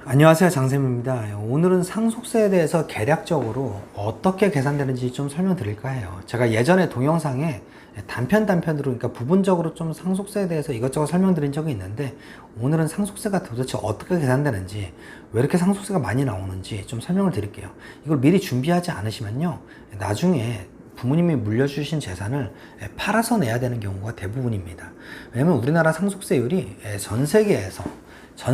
안녕하세요, 장쌤입니다. 오늘은 상속세에 대해서 개략적으로 어떻게 계산되는지 좀 설명드릴까 해요. 제가 예전에 동영상에 단편으로, 그러니까 부분적으로 좀 상속세에 대해서 이것저것 설명드린 적이 있는데, 오늘은 상속세가 도대체 어떻게 계산되는지, 왜 이렇게 상속세가 많이 나오는지 좀 설명을 드릴게요. 이걸 미리 준비하지 않으시면요, 나중에 부모님이 물려주신 재산을 팔아서 내야 되는 경우가 대부분입니다. 왜냐면 우리나라 상속세율이 전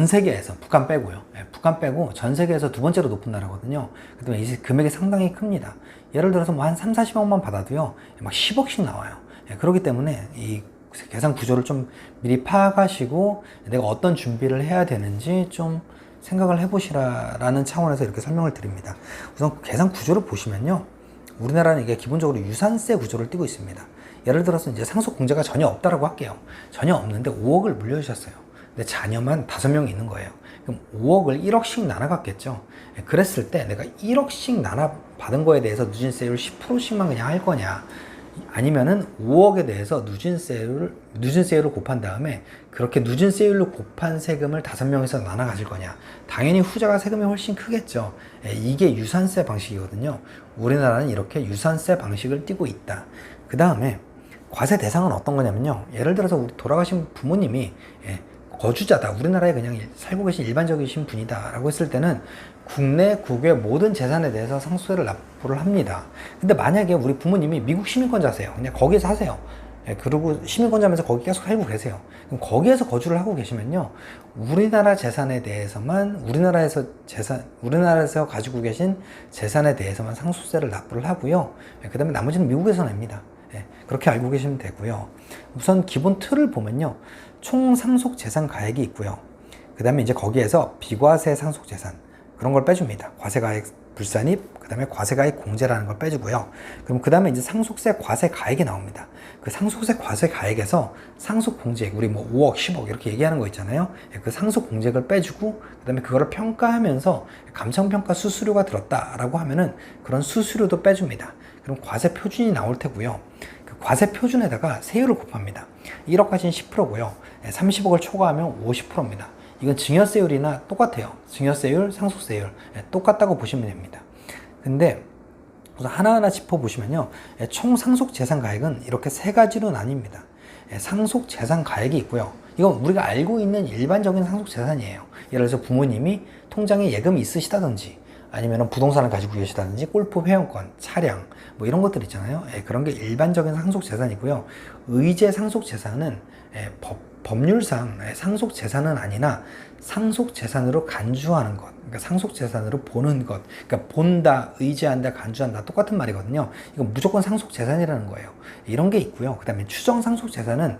세계에서 북한 빼고요. 북한 빼고 전 세계에서 두 번째로 높은 나라거든요. 그다음에 이 금액이 상당히 큽니다. 예를 들어서 뭐 한 3, 40억만 받아도요. 막 10억씩 나와요. 그렇기 때문에 이 계산 구조를 좀 미리 파악하시고 내가 어떤 준비를 해야 되는지 좀 생각을 해보시라라는 차원에서 이렇게 설명을 드립니다. 우선 계산 구조를 보시면요. 우리나라는 이게 기본적으로 유산세 구조를 띠고 있습니다. 예를 들어서 이제 상속 공제가 전혀 없다라고 할게요. 전혀 없는데 5억을 물려주셨어요. 근데 자녀만 5명이 있는 거예요. 그럼 5억을 1억씩 나눠갔겠죠. 그랬을 때 내가 1억씩 나눠 받은 거에 대해서 누진세율 10%씩만 그냥 할 거냐, 아니면은 5억에 대해서 누진세율을 곱한 다음에 그렇게 누진세율로 곱한 세금을 5명에서 나눠 가질 거냐. 당연히 후자가 세금이 훨씬 크겠죠. 이게 유산세 방식이거든요. 우리나라는 이렇게 유산세 방식을 띠고 있다. 그 다음에 과세 대상은 어떤 거냐면요. 예를 들어서 우리 돌아가신 부모님이 거주자다, 우리나라에 그냥 살고 계신 일반적이신 분이다 라고 했을 때는 국내 국외 모든 재산에 대해서 상속세를 납부를 합니다. 근데 만약에 우리 부모님이 미국 시민권자세요. 그냥 거기서 사세요. 그리고 시민권자면서 거기 계속 살고 계세요. 그럼 거기에서 거주를 하고 계시면요, 우리나라 재산에 대해서만, 우리나라에서 가지고 계신 재산에 대해서만 상속세를 납부를 하고요. 그 다음에 나머지는 미국에서 냅니다. 그렇게 알고 계시면 되고요. 우선 기본 틀을 보면요, 총 상속 재산 가액이 있고요. 그 다음에 이제 거기에서 비과세 상속 재산, 그런 걸 빼줍니다. 과세가액 불산입, 그 다음에 과세가액 공제라는 걸 빼주고요. 그럼 그 다음에 이제 상속세 과세 가액이 나옵니다. 그 상속세 과세 가액에서 상속 공제액, 우리 뭐 5억, 10억 이렇게 얘기하는 거 있잖아요. 그 상속 공제액을 빼주고, 그 다음에 그거를 평가하면서 감정평가 수수료가 들었다라고 하면은 그런 수수료도 빼줍니다. 그럼 과세 표준이 나올 테고요. 그 과세 표준에다가 세율을 곱합니다. 1억까지는 10%고요. 30억을 초과하면 50%입니다. 이건 증여세율이나 똑같아요. 증여세율, 상속세율 똑같다고 보시면 됩니다. 근데 우선 하나하나 짚어보시면요, 총 상속재산가액은 이렇게 세 가지로 나뉩니다. 상속재산가액이 있고요. 이건 우리가 알고 있는 일반적인 상속재산이에요. 예를 들어서 부모님이 통장에 예금이 있으시다든지, 아니면 부동산을 가지고 계시다든지, 골프 회원권, 차량, 뭐 이런 것들 있잖아요. 그런 게 일반적인 상속재산이고요. 의제 상속재산은 법률상 상속재산은 아니나 상속재산으로 간주하는 것, 그러니까 상속재산으로 보는 것, 그러니까 본다, 의지한다, 간주한다 똑같은 말이거든요. 이건 무조건 상속재산이라는 거예요. 이런 게 있고요. 그 다음에 추정 상속재산은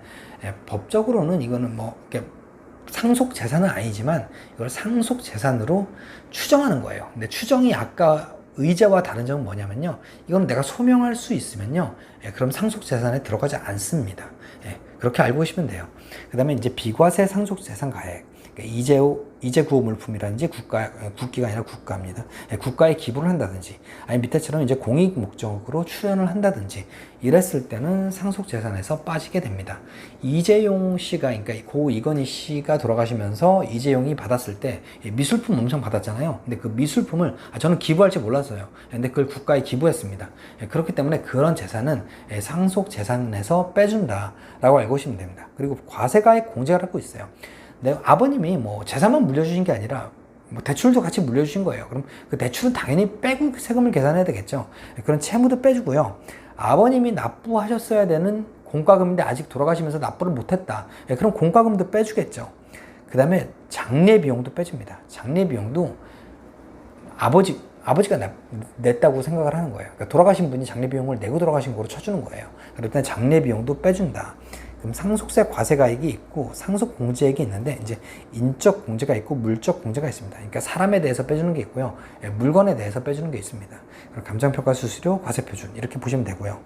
법적으로는 이거는 뭐 상속재산은 아니지만 이걸 상속재산으로 추정하는 거예요. 근데 추정이 아까 의제와 다른 점은 뭐냐면요, 이건 내가 소명할 수 있으면요, 그럼 상속재산에 들어가지 않습니다. 그렇게 알고 계시면 돼요. 그 다음에 이제 비과세 상속재산 가액, 이제 구호 물품이라든지 국기가 아니라 국가입니다. 국가에 기부를 한다든지, 아니 밑에처럼 이제 공익 목적으로 출연을 한다든지 이랬을 때는 상속재산에서 빠지게 됩니다. 이재용 씨가, 그러니까 고 이건희 씨가 돌아가시면서 이재용이 받았을 때 미술품 엄청 받았잖아요. 근데 그 미술품을 저는 기부할지 몰랐어요. 근데 그걸 국가에 기부했습니다. 그렇기 때문에 그런 재산은 상속재산에서 빼준다라고 알고 계시면 됩니다. 그리고 과세가액 공제를 하고 있어요. 내 아버님이 뭐 재산만 물려주신 게 아니라 뭐 대출도 같이 물려주신 거예요. 그럼 그 대출은 당연히 빼고 세금을 계산해야 되겠죠. 그런 채무도 빼주고요. 아버님이 납부하셨어야 되는 공과금인데 아직 돌아가시면서 납부를 못했다. 그럼 공과금도 빼주겠죠. 그 다음에 장례 비용도 빼줍니다. 장례 비용도 아버지가 냈다고 생각을 하는 거예요. 그러니까 돌아가신 분이 장례 비용을 내고 돌아가신 거로 쳐주는 거예요. 그럴 장례 비용도 빼준다. 그럼 상속세 과세가액이 있고 상속 공제액이 있는데, 이제 인적 공제가 있고 물적 공제가 있습니다. 그러니까 사람에 대해서 빼주는 게 있고요, 물건에 대해서 빼주는 게 있습니다. 그럼 감정평가 수수료, 과세 표준 이렇게 보시면 되고요.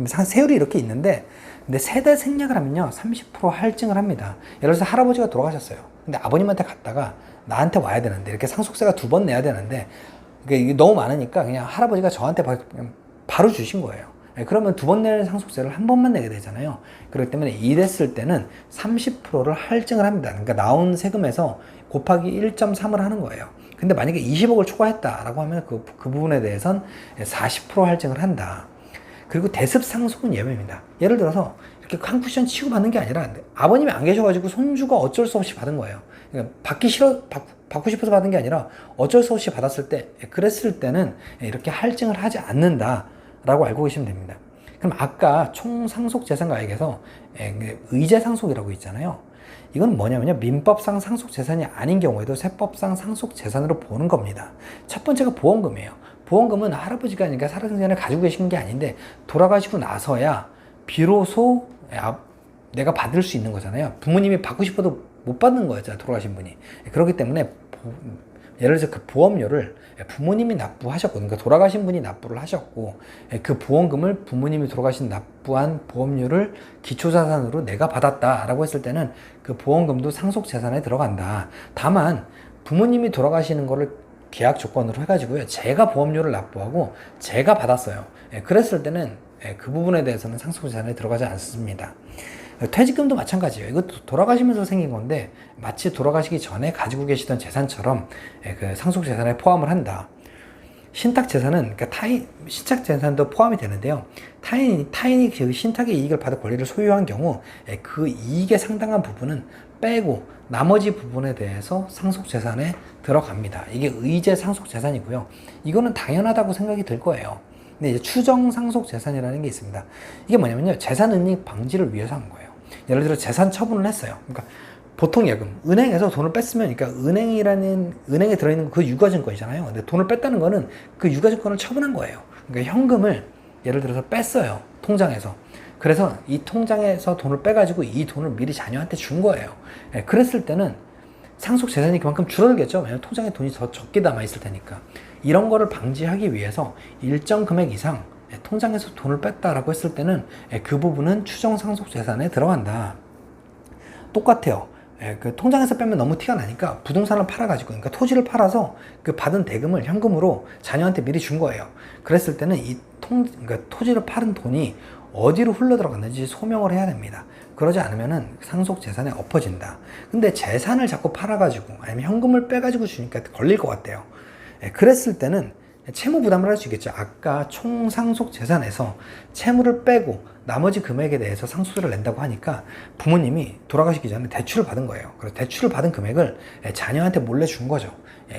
세율이 이렇게 있는데, 근데 세대 생략을 하면요 30% 할증을 합니다. 예를 들어서 할아버지가 돌아가셨어요. 근데 아버님한테 갔다가 나한테 와야 되는데, 이렇게 상속세가 2번 내야 되는데, 이게 너무 많으니까 그냥 할아버지가 저한테 바로 주신 거예요. 그러면 두 번 낼 상속세를 한 번만 내게 되잖아요. 그렇기 때문에 이랬을 때는 30%를 할증을 합니다. 그러니까 나온 세금에서 곱하기 1.3을 하는 거예요. 근데 만약에 20억을 초과했다라고 하면 그 부분에 대해선 40% 할증을 한다. 그리고 대습 상속은 예외입니다. 예를 들어서 이렇게 한 쿠션 치고 받는 게 아니라 아버님이 안 계셔가지고 손주가 어쩔 수 없이 받은 거예요. 그러니까 받고 싶어서 받은 게 아니라 어쩔 수 없이 받았을 때, 그랬을 때는 이렇게 할증을 하지 않는다라고 알고 계시면 됩니다. 그럼 아까 총 상속 재산가액에서 의제 상속이라고 있잖아요. 이건 뭐냐면요, 민법상 상속 재산이 아닌 경우에도 세법상 상속 재산으로 보는 겁니다. 첫 번째가 보험금이에요. 보험금은 할아버지가 그러니까 살아생전에 가지고 계신 게 아닌데 돌아가시고 나서야 비로소 내가 받을 수 있는 거잖아요. 부모님이 받고 싶어도 못 받는 거였잖아요, 돌아가신 분이. 그렇기 때문에 예를 들어서 그 보험료를 부모님이 납부하셨고, 그러니까 돌아가신 분이 납부를 하셨고, 그 보험금을 부모님이 돌아가신 납부한 보험료를 기초자산으로 내가 받았다라고 했을 때는 그 보험금도 상속재산에 들어간다. 다만 부모님이 돌아가시는 거를 계약 조건으로 해가지고요, 제가 보험료를 납부하고 제가 받았어요. 그랬을 때는 그 부분에 대해서는 상속재산에 들어가지 않습니다. 퇴직금도 마찬가지예요. 이것도 돌아가시면서 생긴 건데 마치 돌아가시기 전에 가지고 계시던 재산처럼 그 상속재산에 포함을 한다. 신탁재산은, 그러니까 신탁재산도 포함이 되는데요. 타인이 그 신탁의 이익을 받을 권리를 소유한 경우 그 이익의 상당한 부분은 빼고 나머지 부분에 대해서 상속재산에 들어갑니다. 이게 의제 상속재산이고요. 이거는 당연하다고 생각이 들 거예요. 근데 이제 추정 상속재산이라는 게 있습니다. 이게 뭐냐면요, 재산은닉 방지를 위해서 한 거예요. 예를 들어 재산 처분을 했어요. 그러니까 보통 예금, 은행에서 돈을 뺐으면, 그러니까 은행에 들어있는 그 유가증권이잖아요. 근데 돈을 뺐다는 거는 그 유가증권을 처분한 거예요. 그러니까 현금을 예를 들어서 뺐어요, 통장에서. 그래서 이 통장에서 돈을 빼가지고 이 돈을 미리 자녀한테 준 거예요. 그랬을 때는 상속 재산이 그만큼 줄어들겠죠. 왜냐면 통장에 돈이 더 적게 남아있을 테니까. 이런 거를 방지하기 위해서 일정 금액 이상 통장에서 돈을 뺐다라고 했을 때는 그 부분은 추정 상속 재산에 들어간다. 똑같아요. 그 통장에서 빼면 너무 티가 나니까 부동산을 팔아가지고, 그러니까 토지를 팔아서 그 받은 대금을 현금으로 자녀한테 미리 준 거예요. 그랬을 때는 그러니까 토지를 팔은 돈이 어디로 흘러 들어갔는지 소명을 해야 됩니다. 그러지 않으면은 상속 재산에 엎어진다. 근데 재산을 자꾸 팔아가지고 아니면 현금을 빼가지고 주니까 걸릴 것 같아요. 그랬을 때는 채무 부담을 할 수 있겠죠. 아까 총 상속 재산에서 채무를 빼고 나머지 금액에 대해서 상속세를 낸다고 하니까 부모님이 돌아가시기 전에 대출을 받은 거예요. 그래서 대출을 받은 금액을 자녀한테 몰래 준 거죠.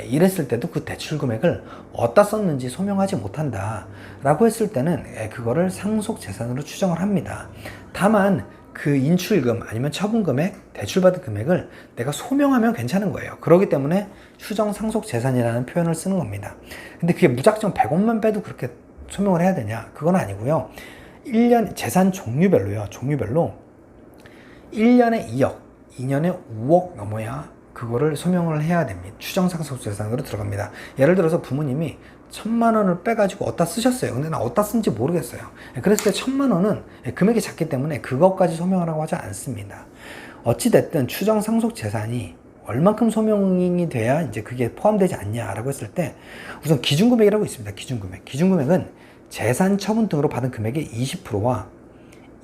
이랬을 때도 그 대출 금액을 어디다 썼는지 소명하지 못한다 라고 했을 때는 그거를 상속 재산으로 추정을 합니다. 다만 그 인출금 아니면 처분금액, 대출받은 금액을 내가 소명하면 괜찮은 거예요. 그렇기 때문에 추정 상속 재산이라는 표현을 쓰는 겁니다. 근데 그게 무작정 100원만 빼도 그렇게 소명을 해야 되냐? 그건 아니고요. 1년 재산 종류별로요. 종류별로 1년에 2억, 2년에 5억 넘어야 그거를 소명을 해야 됩니다. 추정 상속 재산으로 들어갑니다. 예를 들어서 부모님이 1,000만 원을 빼가지고 어디다 쓰셨어요. 근데 나 어디다 쓴지 모르겠어요. 그랬을 때 1,000만 원은 금액이 작기 때문에 그것까지 소명하라고 하지 않습니다. 어찌됐든 추정 상속 재산이 얼만큼 소명이 돼야 이제 그게 포함되지 않냐라고 했을 때 우선 기준금액이라고 있습니다. 기준금액. 기준금액은 재산 처분 등으로 받은 금액의 20%와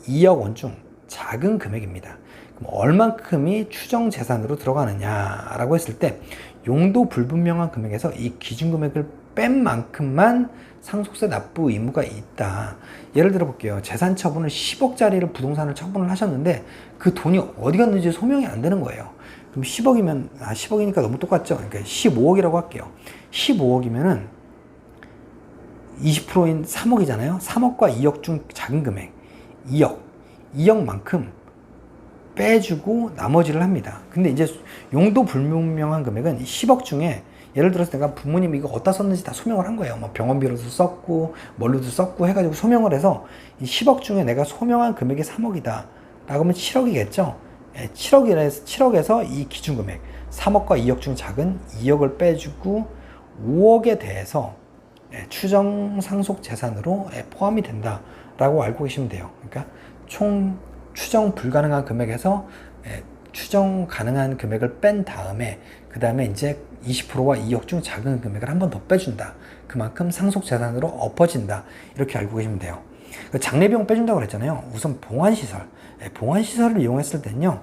2억 원 중 작은 금액입니다. 그럼 얼만큼이 추정 재산으로 들어가느냐라고 했을 때 용도 불분명한 금액에서 이 기준금액을 뺀 만큼만 상속세 납부 의무가 있다. 예를 들어 볼게요. 재산 처분을 10억짜리를 부동산을 처분을 하셨는데 그 돈이 어디 갔는지 소명이 안 되는 거예요. 그럼 10억이면 10억이니까 너무 똑같죠. 그러니까 15억이라고 할게요. 15억이면은 20%인 3억이잖아요. 3억과 2억 중 작은 금액 2억만큼 빼주고 나머지를 합니다. 근데 이제 용도 불분명한 금액은 10억 중에 예를 들어서 내가 부모님이 이거 어디다 썼는지 다 소명을 한 거예요. 뭐 병원비로도 썼고 뭘로도 썼고 해가지고 소명을 해서 이 10억 중에 내가 소명한 금액이 3억이다 라고 하면 7억이겠죠. 7억에서 이 기준금액 3억과 2억 중 작은 2억을 빼주고 5억에 대해서 추정 상속 재산으로 포함이 된다 라고 알고 계시면 돼요. 그러니까 총 추정 불가능한 금액에서 추정 가능한 금액을 뺀 다음에 그 다음에 이제 20%와 2억 중 작은 금액을 한 번 더 빼준다. 그만큼 상속 재산으로 엎어진다. 이렇게 알고 계시면 돼요. 그 장례 비용 빼준다고 그랬잖아요. 우선 봉안시설. 봉안시설을 이용했을 때는요,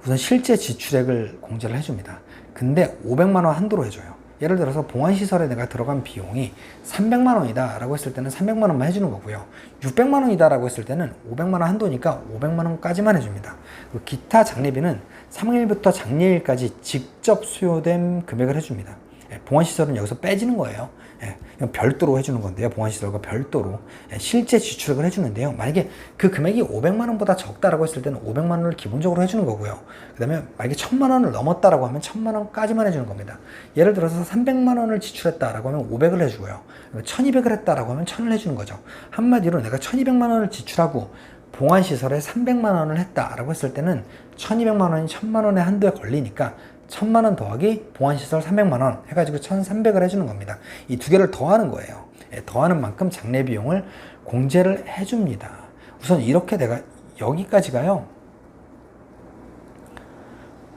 우선 실제 지출액을 공제를 해줍니다. 근데 500만 원 한도로 해줘요. 예를 들어서 봉안시설에 내가 들어간 비용이 300만 원이다 라고 했을 때는 300만 원만 해주는 거고요. 600만 원이다 라고 했을 때는 500만 원 한도니까 500만 원까지만 해줍니다. 그리고 기타 장례비는 상일부터 장례일까지 직접 수요된 금액을 해줍니다. 봉안시설은 여기서 빼지는 거예요. 이건 별도로 해주는 건데요. 봉안시설과 별도로 실제 지출액을 해주는데요. 만약에 그 금액이 500만 원보다 적다라고 했을 때는 500만 원을 기본적으로 해주는 거고요. 그 다음에 만약에 1000만 원을 넘었다라고 하면 1000만 원까지만 해주는 겁니다. 예를 들어서 300만 원을 지출했다라고 하면 500을 해주고요. 1200을 했다라고 하면 1000을 해주는 거죠. 한마디로 내가 1200만 원을 지출하고 봉안시설에 300만 원을 했다라고 했을 때는 1200만 원이 1000만 원의 한도에 걸리니까 1000만 원 더하기 봉안시설 300만 원 해가지고 1300을 해주는 겁니다. 이 두 개를 더하는 거예요. 더하는 만큼 장례 비용을 공제를 해줍니다. 우선 이렇게 내가 여기까지가요.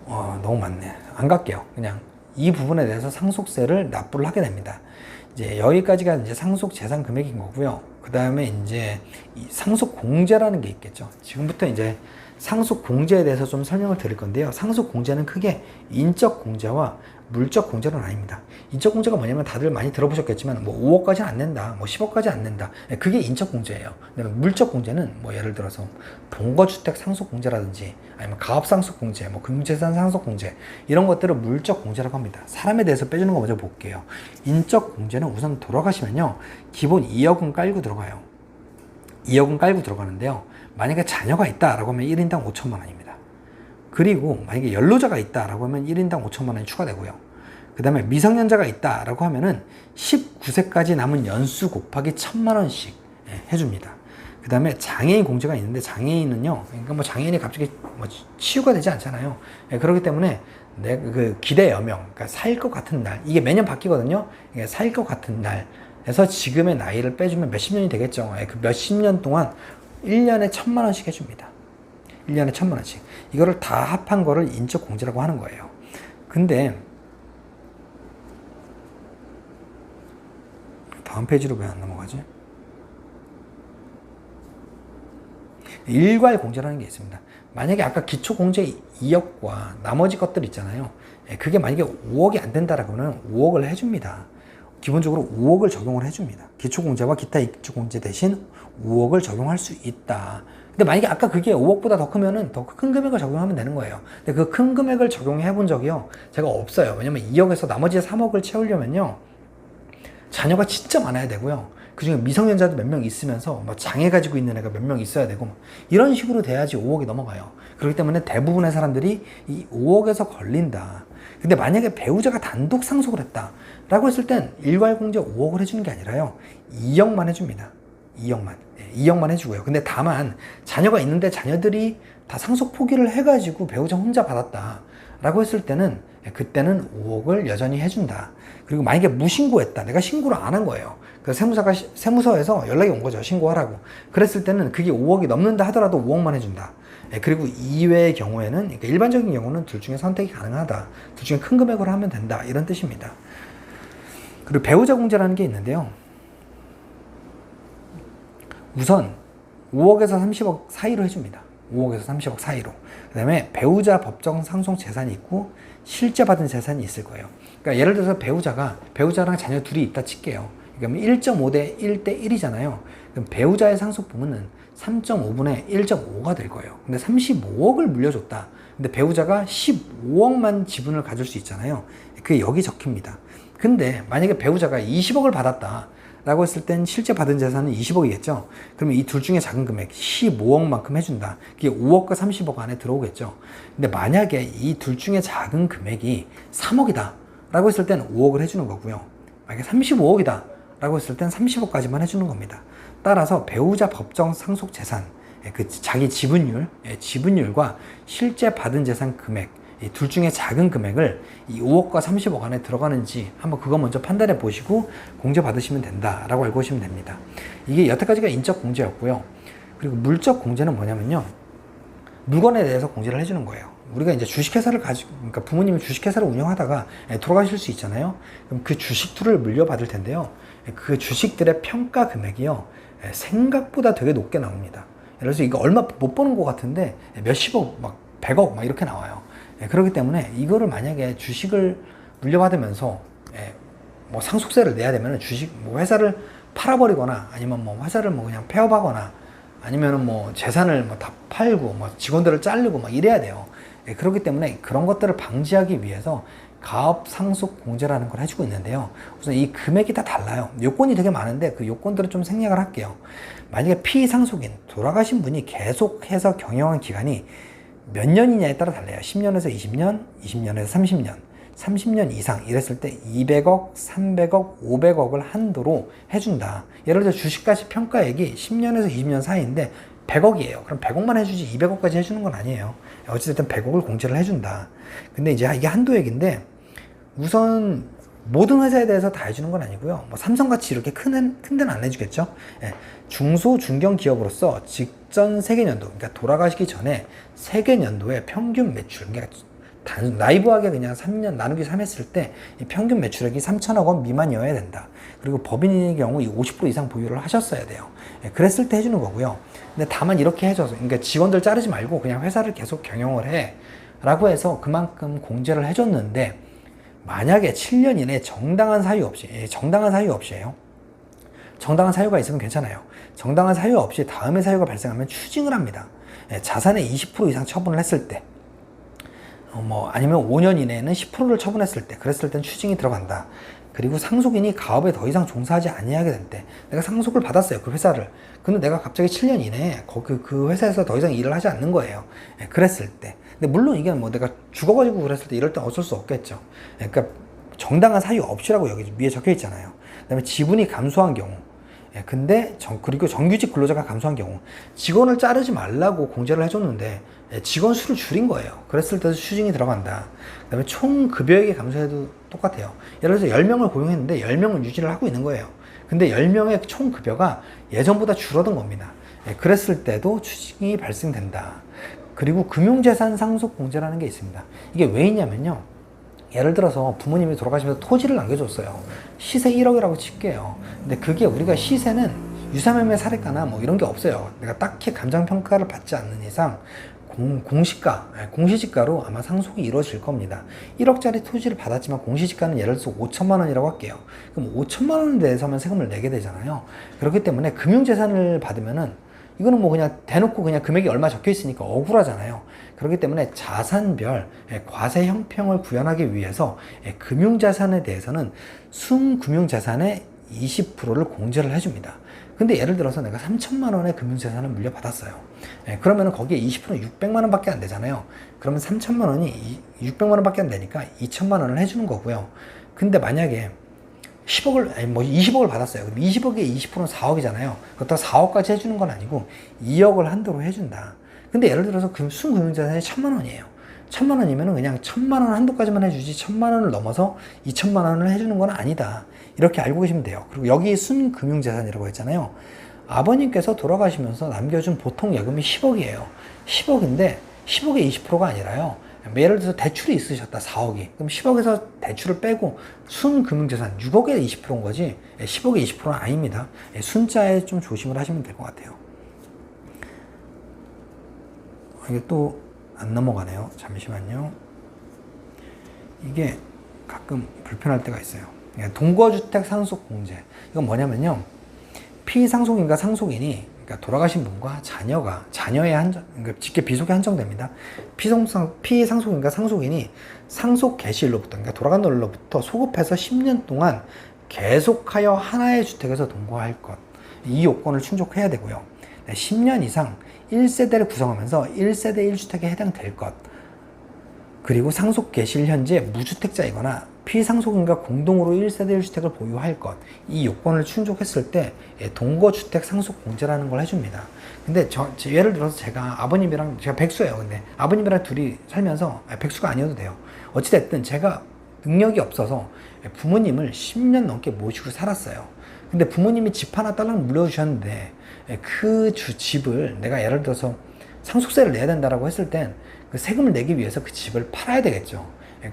너무 많네. 안 갈게요. 그냥 이 부분에 대해서 상속세를 납부를 하게 됩니다. 이제 여기까지가 이제 상속 재산 금액인 거고요. 그 다음에 이제 이 상속 공제라는 게 있겠죠. 지금부터 이제 상속 공제에 대해서 좀 설명을 드릴 건데요. 상속 공제는 크게 인적 공제와 물적 공제는 아닙니다. 인적 공제가 뭐냐면 다들 많이 들어보셨겠지만 뭐 5억까지는 안 낸다, 뭐 10억까지 안 낸다. 그게 인적 공제예요. 그다음에 물적 공제는 뭐 예를 들어서 동거주택 상속 공제라든지 아니면 가업 상속 공제, 뭐 금융재산 상속 공제 이런 것들을 물적 공제라고 합니다. 사람에 대해서 빼주는 거 먼저 볼게요. 인적 공제는 우선 돌아가시면요, 기본 2억은 깔고 들어가요. 2억은 깔고 들어가는데요. 만약에 자녀가 있다라고 하면 1인당 5천만 원입니다. 그리고 만약에 연로자가 있다라고 하면 1인당 5천만 원이 추가되고요. 그 다음에 미성년자가 있다라고 하면은 19세까지 남은 연수 곱하기 1000만 원씩 해줍니다. 그 다음에 장애인 공제가 있는데 장애인은요, 그러니까 뭐 장애인이 갑자기 뭐 치유가 되지 않잖아요. 그렇기 때문에 내 그 기대 여명, 그러니까 살 것 같은 날, 이게 매년 바뀌거든요. 이게 살 것 같은 날에서 지금의 나이를 빼주면 몇십 년이 되겠죠. 그 몇십 년 동안 1년에 1000만 원씩 해줍니다. 1년에 1000만 원씩. 이거를 다 합한 거를 인적 공제라고 하는 거예요. 근데 다음 페이지로 왜 안 넘어가지? 일괄 공제라는 게 있습니다. 만약에 아까 기초 공제 2억과 나머지 것들 있잖아요. 그게 만약에 5억이 안 된다라고 하면 5억을 해줍니다. 기본적으로 5억을 적용을 해줍니다. 기초공제와 기타 입주공제 대신 5억을 적용할 수 있다. 근데 만약에 아까 그게 5억보다 더 크면은 더 큰 금액을 적용하면 되는 거예요. 근데 그 큰 금액을 적용해 본 적이요, 제가 없어요. 왜냐면 2억에서 나머지 3억을 채우려면요, 자녀가 진짜 많아야 되고요. 그 중에 미성년자도 몇 명 있으면서 뭐 장애 가지고 있는 애가 몇 명 있어야 되고 이런 식으로 돼야지 5억이 넘어가요. 그렇기 때문에 대부분의 사람들이 이 5억에서 걸린다. 근데 만약에 배우자가 단독 상속을 했다 라고 했을 땐 일괄공제 5억을 해주는 게 아니라요, 2억만 해줍니다. 2억만 해주고요. 근데 다만 자녀가 있는데 자녀들이 다 상속 포기를 해가지고 배우자 혼자 받았다 라고 했을 때는 그때는 5억을 여전히 해준다. 그리고 만약에 무신고했다, 내가 신고를 안 한 거예요. 그래서 세무서에서 연락이 온 거죠. 신고하라고. 그랬을 때는 그게 5억이 넘는다 하더라도 5억만 해준다. 그리고 이외의 경우에는, 그러니까 일반적인 경우는 둘 중에 선택이 가능하다, 둘 중에 큰 금액으로 하면 된다, 이런 뜻입니다. 그리고 배우자 공제라는 게 있는데요, 우선 5억에서 30억 사이로 해줍니다. 5억에서 30억 사이로. 그 다음에 배우자 법정 상속 재산이 있고 실제 받은 재산이 있을 거예요. 그러니까 예를 들어서 배우자랑 자녀 둘이 있다 칠게요. 그러니까 1.5대 1대 1이잖아요. 그럼 배우자의 상속 부문은 3.5분의 1.5가 될 거예요. 근데 35억을 물려줬다. 근데 배우자가 15억만 지분을 가질 수 있잖아요. 그게 여기 적힙니다. 근데 만약에 배우자가 20억을 받았다 라고 했을 땐 실제 받은 재산은 20억이겠죠. 그러면 이 둘 중에 작은 금액 15억만큼 해준다. 그게 5억과 30억 안에 들어오겠죠. 근데 만약에 이 둘 중에 작은 금액이 3억이다 라고 했을 땐 5억을 해주는 거고요. 만약에 35억이다 라고 했을 땐 30억까지만 해주는 겁니다. 따라서 배우자 법정 상속 재산, 그 자기 지분율과 실제 받은 재산 금액, 이 둘 중에 작은 금액을 이 5억과 30억 안에 들어가는지 한번 그거 먼저 판단해 보시고 공제 받으시면 된다라고 알고 오시면 됩니다. 이게 여태까지가 인적 공제였고요. 그리고 물적 공제는 뭐냐면요, 물건에 대해서 공제를 해주는 거예요. 우리가 이제 주식회사를 그러니까 부모님이 주식회사를 운영하다가 돌아가실 수 있잖아요. 그럼 그 주식투를 물려받을 텐데요. 그 주식들의 평가 금액이요, 생각보다 되게 높게 나옵니다. 그래서 이거 얼마 못 버는 것 같은데 몇십억, 막 100억 막 이렇게 나와요. 그렇기 때문에 이거를 만약에 주식을 물려받으면서 뭐 상속세를 내야 되면 주식 뭐 회사를 팔아버리거나 아니면 뭐 회사를 뭐 그냥 폐업하거나 아니면은 뭐 재산을 뭐 다 팔고 뭐 직원들을 자르고 막 이래야 돼요. 그렇기 때문에 그런 것들을 방지하기 위해서 가업 상속 공제라는 걸 해주고 있는데요. 우선 이 금액이 다 달라요. 요건이 되게 많은데 그 요건들을 좀 생략을 할게요. 만약에 피상속인, 돌아가신 분이 계속해서 경영한 기간이 몇 년이냐에 따라 달라요. 10년에서 20년, 20년에서 30년, 30년 이상 이랬을 때 200억, 300억, 500억을 한도로 해준다. 예를 들어 주식가치 평가액이 10년에서 20년 사이인데 100억이에요. 그럼 100억만 해주지 200억까지 해주는 건 아니에요. 어찌됐든 100억을 공제를 해준다. 근데 이제 이게 한도액인데 우선 모든 회사에 대해서 다 해주는 건 아니고요. 뭐 삼성같이 이렇게 큰 데는 안 해주겠죠. 중소, 중견 기업으로서 직전 세계년도, 그러니까 돌아가시기 전에 세계년도의 평균 매출, 그러니까 나이브하게 그냥 3년 나누기 3 했을 때 평균 매출액이 3천억 원 미만이어야 된다. 그리고 법인의 경우 50% 이상 보유를 하셨어야 돼요. 그랬을 때 해주는 거고요. 근데 다만 이렇게 해줘서, 그러니까 직원들 자르지 말고 그냥 회사를 계속 경영을 해 라고 해서 그만큼 공제를 해줬는데, 만약에 7년 이내에 정당한 사유 없이, 정당한 사유 없이에요. 정당한 사유가 있으면 괜찮아요. 정당한 사유 없이 다음에 사유가 발생하면 추징을 합니다. 자산의 20% 이상 처분을 했을 때, 뭐 아니면 5년 이내에는 10%를 처분했을 때, 그랬을 땐 추징이 들어간다. 그리고 상속인이 가업에 더 이상 종사하지 아니하게 될 때, 내가 상속을 받았어요, 그 회사를. 근데 내가 갑자기 7년 이내에 그 회사에서 더 이상 일을 하지 않는 거예요. 그랬을 때. 근데 물론 이게 뭐 내가 죽어가지고 그랬을 때 이럴 땐 어쩔 수 없겠죠. 그러니까 정당한 사유 없이라고 여기 위에 적혀 있잖아요. 그다음에 지분이 감소한 경우. 근데 그리고 정규직 근로자가 감소한 경우, 직원을 자르지 말라고 공제를 해줬는데 직원 수를 줄인 거예요. 그랬을 때도 추징이 들어간다. 그 다음에 총 급여액이 감소해도 똑같아요. 예를 들어서 10명을 고용했는데 10명을 유지를 하고 있는 거예요. 근데 10명의 총 급여가 예전보다 줄어든 겁니다. 그랬을 때도 추징이 발생된다. 그리고 금융재산 상속 공제라는 게 있습니다. 이게 왜 있냐면요, 예를 들어서 부모님이 돌아가시면서 토지를 남겨줬어요. 시세 1억이라고 칠게요. 근데 그게 우리가 시세는 유사매매 사례가나 뭐 이런 게 없어요. 내가 딱히 감정평가를 받지 않는 이상 공시지가로 아마 상속이 이루어질 겁니다. 1억짜리 토지를 받았지만 공시지가는 예를 들어서 5천만 원이라고 할게요. 그럼 5천만 원에 대해서만 세금을 내게 되잖아요. 그렇기 때문에 금융재산을 받으면은 이거는 뭐 그냥 대놓고 그냥 금액이 얼마 적혀 있으니까 억울하잖아요. 그렇기 때문에 자산별 과세 형평을 구현하기 위해서 금융자산에 대해서는 순금융자산의 20%를 공제를 해줍니다. 근데 예를 들어서 내가 3천만 원의 금융자산을 물려받았어요. 그러면 거기에 20%는 600만 원밖에 안 되잖아요. 그러면 3천만 원이 600만 원밖에 안 되니까 2천만 원을 해주는 거고요. 근데 만약에 10억을, 아니 뭐 20억을 받았어요. 그럼 20억에 20%는 4억이잖아요. 그렇다고 4억까지 해주는 건 아니고 2억을 한도로 해준다. 근데 예를 들어서 순금융자산이 1,000만 원이에요. 1,000만 원이면 그냥 1,000만 원 한도까지만 해주지 1,000만 원을 넘어서 2,000만 원을 해주는 건 아니다. 이렇게 알고 계시면 돼요. 그리고 여기 순금융자산이라고 했잖아요. 아버님께서 돌아가시면서 남겨준 보통 예금이 10억이에요. 10억인데 10억의 20%가 아니라요. 예를 들어서 대출이 있으셨다, 4억이. 그럼 10억에서 대출을 빼고 순금융자산 6억의 20%인 거지 10억의 20%는 아닙니다. 순자에 좀 조심을 하시면 될 것 같아요. 이게 또 안 넘어가네요. 잠시만요. 이게 가끔 불편할 때가 있어요. 동거주택 상속 공제. 이건 뭐냐면요, 피상속인과 상속인이, 그러니까 돌아가신 분과 자녀의 그러니까 직계 비속에 한정됩니다. 피상속인과 상속인이 상속 개시일로부터, 그러니까 돌아간 날로부터 소급해서 10년 동안 계속하여 하나의 주택에서 동거할 것, 이 요건을 충족해야 되고요. 10년 이상 1세대를 구성하면서 1세대 1주택에 해당될 것, 그리고 상속 개시일 현재 무주택자이거나 피상속인과 공동으로 1세대 1주택을 보유할 것, 이 요건을 충족했을 때 동거주택 상속 공제라는 걸 해줍니다. 근데 예를 들어서 제가 백수예요. 근데 아버님이랑 둘이 살면서, 백수가 아니어도 돼요. 어찌됐든 제가 능력이 없어서 부모님을 10년 넘게 모시고 살았어요. 근데 부모님이 집 하나 딸랑 물려주셨는데 그 집을 내가 예를 들어서 상속세를 내야 된다라고 했을 땐 그 세금을 내기 위해서 그 집을 팔아야 되겠죠.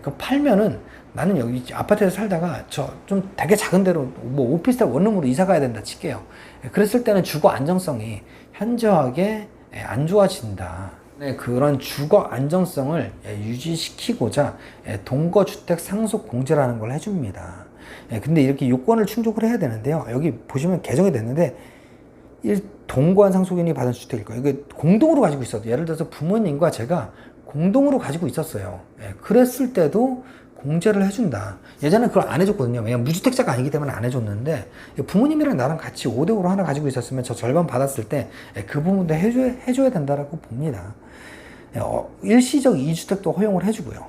그 팔면은 나는 여기 아파트에서 살다가 저 좀 되게 작은 데로 뭐 오피스텔 원룸으로 이사 가야 된다 칠게요. 그랬을 때는 주거 안정성이 현저하게 안 좋아진다. 네, 그런 주거 안정성을 유지시키고자 동거주택 상속 공제라는 걸 해줍니다. 근데 이렇게 요건을 충족을 해야 되는데요. 여기 보시면 개정이 됐는데 동거한 상속인이 받은 주택일 거예요. 이게 공동으로 가지고 있어도, 예를 들어서 부모님과 제가 공동으로 가지고 있었어요. 그랬을 때도 공제를 해준다. 예전에 그걸 안 해줬거든요. 왜냐면 무주택자가 아니기 때문에 안 해줬는데, 부모님이랑 나랑 같이 5대5로 하나 가지고 있었으면 저 절반 받았을 때 그 부분도 해줘야 된다라고 봅니다. 일시적 2주택도 허용을 해주고요.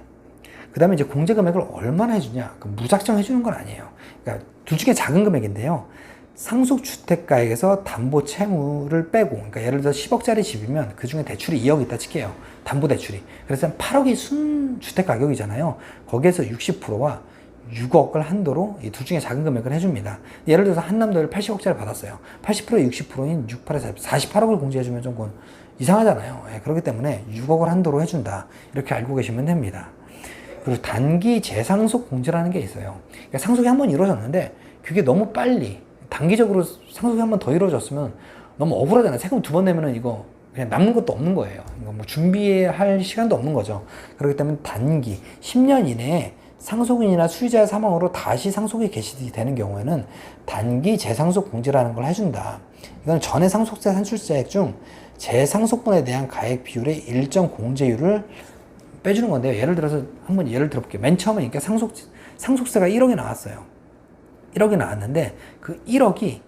그 다음에 이제 공제 금액을 얼마나 해주냐. 무작정 해주는 건 아니에요. 그러니까 둘 중에 작은 금액인데요. 상속주택가액에서 담보 채무를 빼고, 그러니까 예를 들어 10억짜리 집이면 그 중에 대출이 2억 있다 칠게요. 담보 대출이. 그래서 8억이 순주택 가격이잖아요. 거기에서 60%와 6억을 한도로 이 둘 중에 작은 금액을 해줍니다. 예를 들어서 한남도를 80억짜리 받았어요. 80%에 60%인 6, 8에 48억을 공제해주면 좀 이상하잖아요. 그렇기 때문에 6억을 한도로 해준다. 이렇게 알고 계시면 됩니다. 그리고 단기 재상속 공제라는 게 있어요. 그러니까 상속이 한 번 이루어졌는데 그게 너무 빨리 단기적으로 상속이 한 번 더 이루어졌으면 너무 억울하잖아요. 세금 2번 내면은 이거 그냥 남는 것도 없는 거예요. 이거 뭐 준비할 시간도 없는 거죠. 그렇기 때문에 단기 10년 이내에 상속인이나 수의자의 사망으로 다시 상속이 개시되는 되는 경우에는 단기 재상속 공제라는 걸 해준다. 이건 전에 상속세 산출자액 중 재상속분에 대한 가액 비율의 일정 공제율을 빼주는 건데요. 예를 들어서 한번 예를 들어볼게요. 맨 처음에 이렇게 상속세가 1억이 나왔어요. 1억이 나왔는데 그 1억이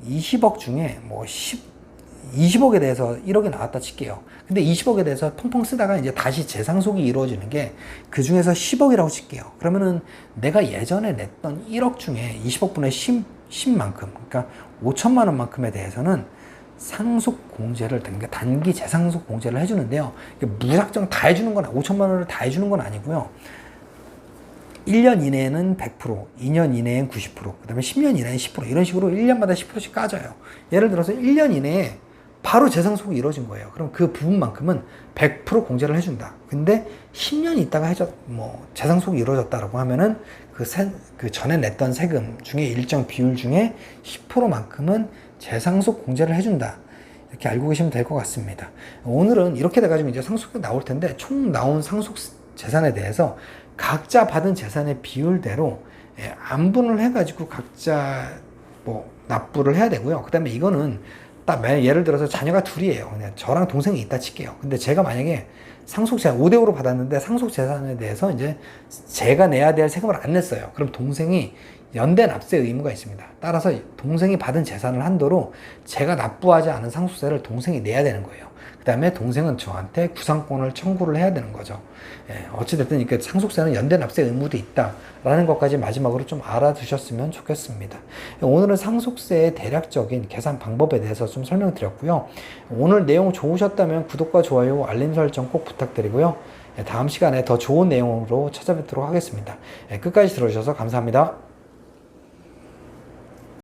20억 중에 뭐 20억에 대해서 1억이 나왔다 칠게요. 근데 20억에 대해서 펑펑 쓰다가 이제 다시 재상속이 이루어지는 게 그 중에서 10억이라고 칠게요. 그러면은 내가 예전에 냈던 1억 중에 20억분의 10만큼, 그러니까 5천만 원만큼에 대해서는 상속 공제를, 그러니까 단기 재상속 공제를 해주는데요. 무작정 다 해주는 건, 5천만 원을 다 해주는 건 아니고요. 1년 이내에는 100%, 2년 이내엔 90%, 그 다음에 10년 이내엔 10%, 이런 식으로 1년마다 10%씩 까져요. 예를 들어서 1년 이내에 바로 재상속이 이루어진 거예요. 그럼 그 부분만큼은 100% 공제를 해준다. 근데 10년 있다가 재상속이 이루어졌다라고 하면은 그 전에 냈던 세금 중에 일정 비율 중에 10%만큼은 재상속 공제를 해준다. 이렇게 알고 계시면 될 것 같습니다. 오늘은 이렇게 돼가지고 이제 상속이 나올 텐데, 총 나온 상속 재산에 대해서 각자 받은 재산의 비율대로 안분을 해가지고 각자 납부를 해야 되고요. 그 다음에 이거는 딱 예를 들어서 자녀가 둘이에요. 그냥 저랑 동생이 있다 칠게요. 근데 제가 만약에 상속재산 5대5로 받았는데 상속재산에 대해서 이제 제가 내야 될 세금을 안 냈어요. 그럼 동생이 연대 납세 의무가 있습니다. 따라서 동생이 받은 재산을 한도로 제가 납부하지 않은 상속세를 동생이 내야 되는 거예요. 그 다음에 동생은 저한테 구상권을 청구를 해야 되는 거죠. 어찌됐든 이렇게 상속세는 연대 납세 의무도 있다라는 것까지 마지막으로 좀 알아두셨으면 좋겠습니다. 오늘은 상속세의 대략적인 계산 방법에 대해서 좀 설명드렸고요. 오늘 내용 좋으셨다면 구독과 좋아요, 알림 설정 꼭 부탁드리고요. 다음 시간에 더 좋은 내용으로 찾아뵙도록 하겠습니다. 끝까지 들어주셔서 감사합니다.